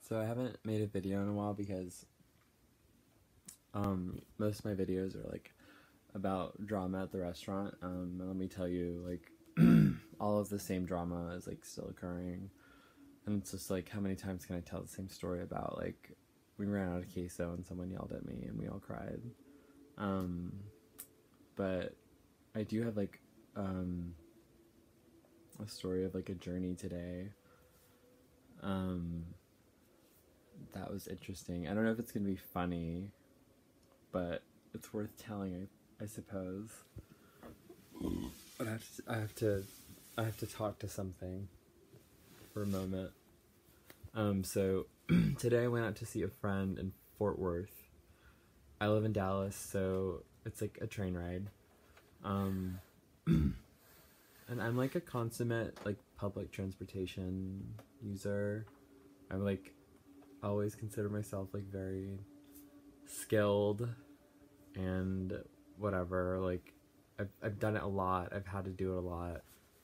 So I haven't made a video in a while because most of my videos are like about drama at the restaurant. And let me tell you, like all of the same drama is like still occurring, and it's just like, how many times can I tell the same story about like we ran out of queso and someone yelled at me and we all cried. But I do have like a story of like a journey today. That was interesting. I don't know if it's gonna be funny, but it's worth telling, I suppose. But I have to talk to something for a moment. So today I went out to see a friend in Fort Worth. I live in Dallas, so it's like a train ride. And I'm like a consummate like public transportation user. I'm like always consider myself like very skilled and whatever. Like I've done it a lot. I've had to do it a lot.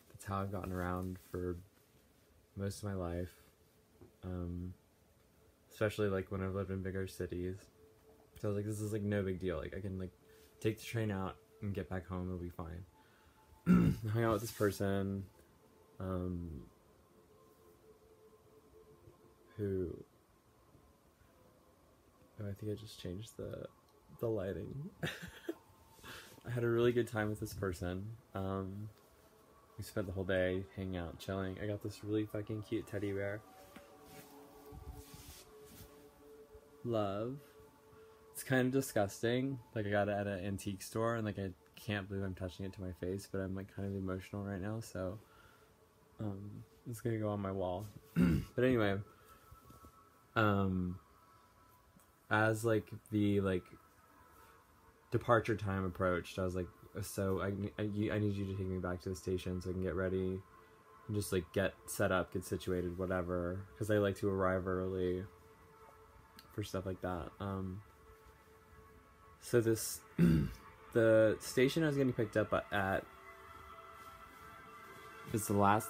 That's how I've gotten around for most of my life. Especially like when I've lived in bigger cities. So I was like, this is like no big deal. Like I can like take the train out and get back home, it'll be fine. I hung out with this person who I think I just changed the lighting. I had a really good time with this person. We spent the whole day hanging out, chilling. I got this really fucking cute teddy bear. Love. It's kind of disgusting. Like I got it at an antique store and like I can't believe I'm touching it to my face, but I'm like kind of emotional right now, so it's gonna go on my wall. But anyway, as like the like departure time approached, I was like, so I need you to take me back to the station so I can get ready and just like get set up, get situated, whatever, because I like to arrive early for stuff like that. So this the station I was getting picked up at is the last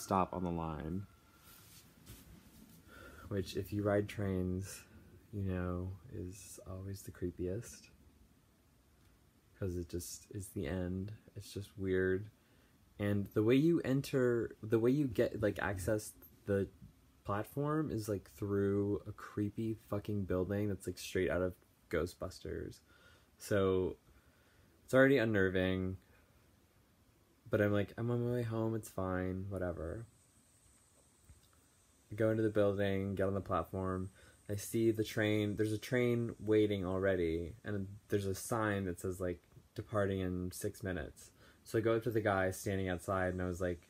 stop on the line, which if you ride trains, you know, is always the creepiest, because it just is the end. It's just weird. And the way you get like access the platform is like through a creepy fucking building that's like straight out of Ghostbusters. So it's already unnerving, but I'm like, I'm on my way home, it's fine, whatever. I go into the building, get on the platform, I see the train, there's a train waiting already, and there's a sign that says like departing in 6 minutes. So I go up to the guy standing outside and I was like,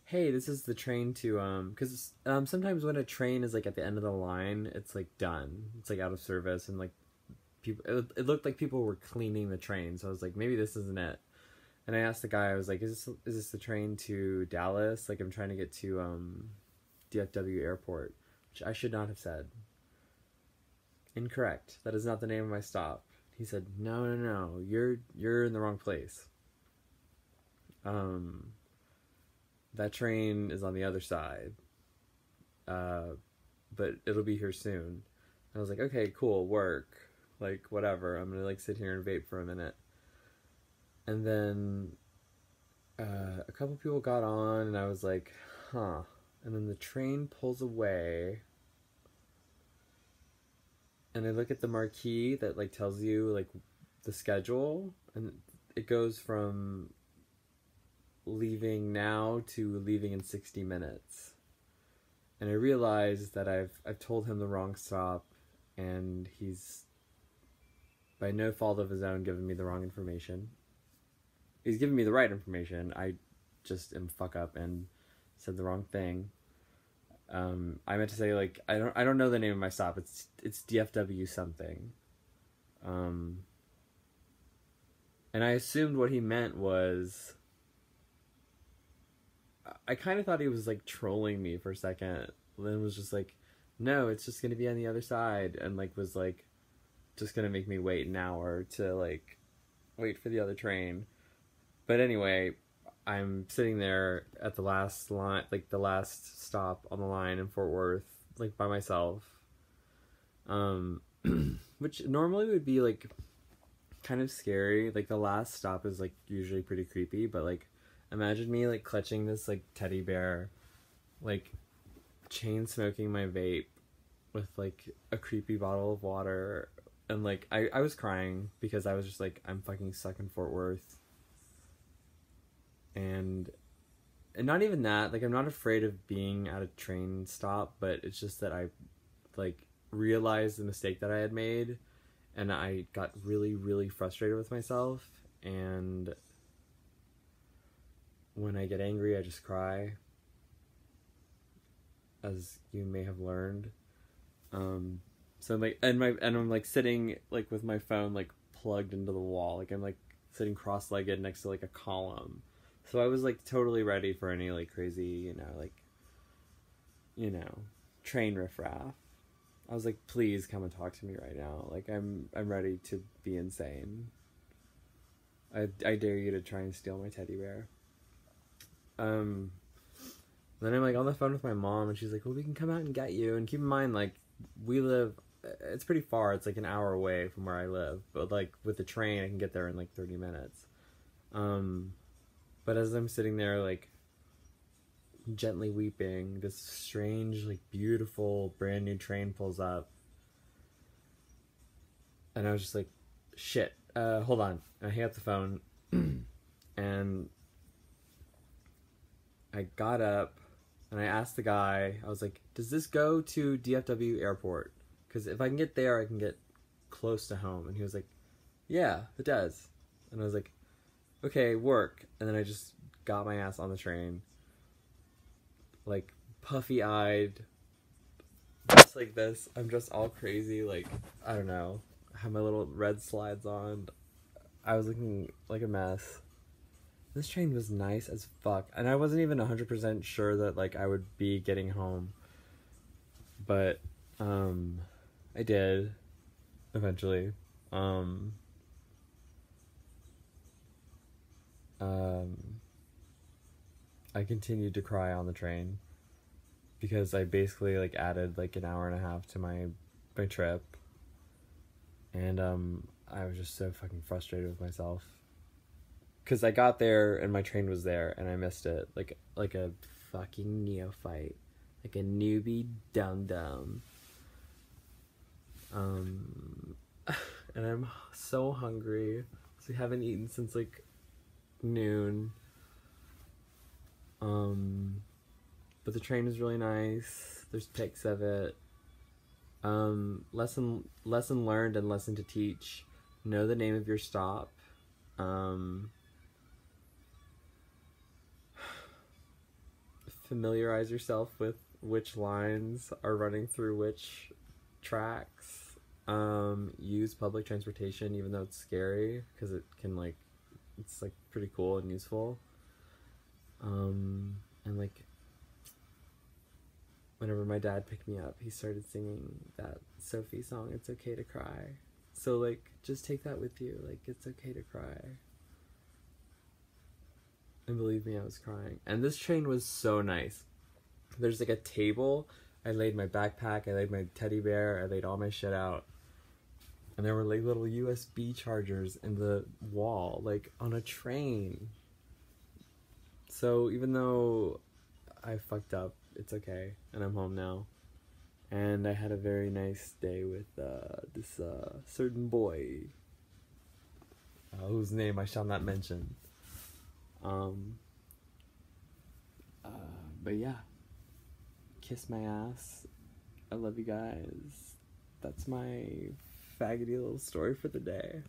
hey, this is the train to, because sometimes when a train is like at the end of the line, it's like done, it's like out of service, and like people, it looked like people were cleaning the train, so I was like, maybe this isn't it. And I asked the guy, I was like, is this the train to Dallas? Like I'm trying to get to DFW Airport, which I should not have said. Incorrect, that is not the name of my stop. He said, no, you're in the wrong place. That train is on the other side, but it'll be here soon. And I was like, okay, cool, work, like whatever, I'm gonna like sit here and vape for a minute. And then a couple people got on and I was like, huh. And then the train pulls away and I look at the marquee that like tells you like the schedule, and it goes from leaving now to leaving in 60 minutes. And I realized that I've told him the wrong stop, and he's by no fault of his own given me the wrong information. He's giving me the right information. I just am fuck up and said the wrong thing. I meant to say like I don't know the name of my stop. It's DFW something. And I assumed what he meant was, I kind of thought he was like trolling me for a second. Then was just like, no, it's just gonna be on the other side, and like was like just gonna make me wait an hour to like wait for the other train. But anyway, I'm sitting there at the last line, like the last stop on the line in Fort Worth, like by myself. Which normally would be like kind of scary. Like the last stop is like usually pretty creepy, but like imagine me like clutching this like teddy bear, like chain smoking my vape with like a creepy bottle of water, and like I was crying because I was just like, I'm fucking stuck in Fort Worth. And not even that, like I'm not afraid of being at a train stop, but it's just that I like realized the mistake that I had made, and I got really, really frustrated with myself. And when I get angry, I just cry, as you may have learned. So I'm like, and I'm like sitting like with my phone like plugged into the wall, like I'm like sitting cross-legged next to like a column. So I was like totally ready for any like crazy, train riffraff. I was like, please come and talk to me right now. Like I'm ready to be insane. I dare you to try and steal my teddy bear. Then I'm like on the phone with my mom, and she's like, well, we can come out and get you. And keep in mind, like, it's pretty far. It's like an hour away from where I live. But like with the train, I can get there in like 30 minutes. But as I'm sitting there, like, gently weeping, this strange, like, beautiful, brand new train pulls up. And I was just like, shit, hold on. And I hang up the phone. And I got up, and I asked the guy, I was like, does this go to DFW Airport? Because if I can get there, I can get close to home. And he was like, yeah, it does. And I was like, okay, work. And then I just got my ass on the train, like puffy-eyed, just like this. I'm just all crazy, like, I don't know. I have my little red slides on. I was looking like a mess. This train was nice as fuck, and I wasn't even 100% sure that like I would be getting home, but I did eventually. I continued to cry on the train because I basically like added like an hour and a half to my trip, and I was just so fucking frustrated with myself because I got there and my train was there and I missed it like a fucking neophyte, like a newbie dum-dum. And I'm so hungry, so we haven't eaten since like noon. But the train is really nice. There's pics of it. Lesson learned and lesson to teach. Know the name of your stop. Familiarize yourself with which lines are running through which tracks. Use public transportation, even though it's scary, because it can like, it's like pretty cool and useful. And like, whenever my dad picked me up, he started singing that Sophie song, It's Okay to Cry. So like, just take that with you, like, it's okay to cry. And believe me, I was crying. And this train was so nice. There's like a table, I laid my backpack, I laid my teddy bear, I laid all my shit out. And there were like little USB chargers in the wall, like on a train. So even though I fucked up, it's okay, and I'm home now. And I had a very nice day with this certain boy, whose name I shall not mention. But yeah, kiss my ass. I love you guys. That's my faggoty little story for the day.